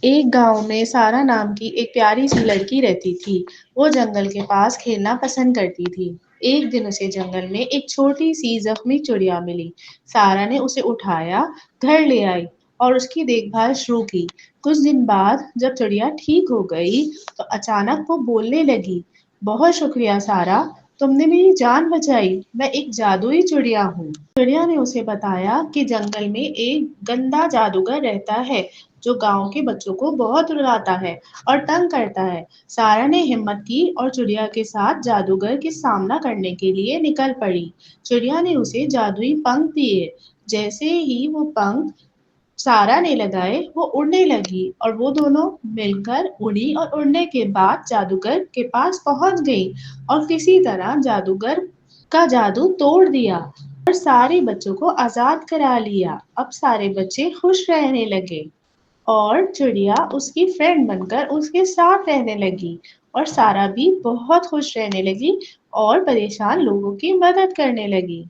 ایک گاؤں میں سارا نام کی ایک پیاری سی لڑکی رہتی تھی۔ وہ جنگل کے پاس کھیلنا پسند کرتی تھی۔ ایک دن اسے جنگل میں ایک چھوٹی سی زخمی چڑیا ملی۔ سارا نے اسے اٹھایا، گھر لے آئی اور اس کی دیکھ بھال شروع کی۔ کچھ دن بعد جب چڑیا ٹھیک ہو گئی تو اچانک وہ بولنے لگی، بہت شکریہ سارا، تم نے میری جان بچائی، میں ایک جادوئی چڑیا ہوں۔ چڑیا نے اسے بتایا کہ جنگل میں ایک گندا جادوگر رہتا ہے جو گاؤں کے بچوں کو بہت رلاتا ہے اور تنگ کرتا ہے۔ سارا نے ہمت کی اور چڑیا کے ساتھ جادوگر کے سامنا کرنے کے لیے نکل پڑی۔ چڑیا نے اسے جادوئی پنکھ دیے۔ جیسے ہی وہ پنکھ سارا نے لگائے وہ اڑنے لگی اور وہ دونوں مل کر اڑی اور اڑنے کے بعد جادوگر کے پاس پہنچ گئی اور کسی طرح جادوگر کا جادو توڑ دیا اور سارے بچوں کو آزاد کرا لیا۔ اب سارے بچے خوش رہنے لگے اور چڑیا اس کی فرینڈ بن کر اس کے ساتھ رہنے لگی اور سارا بھی بہت خوش رہنے لگی اور پریشان لوگوں کی مدد کرنے لگی۔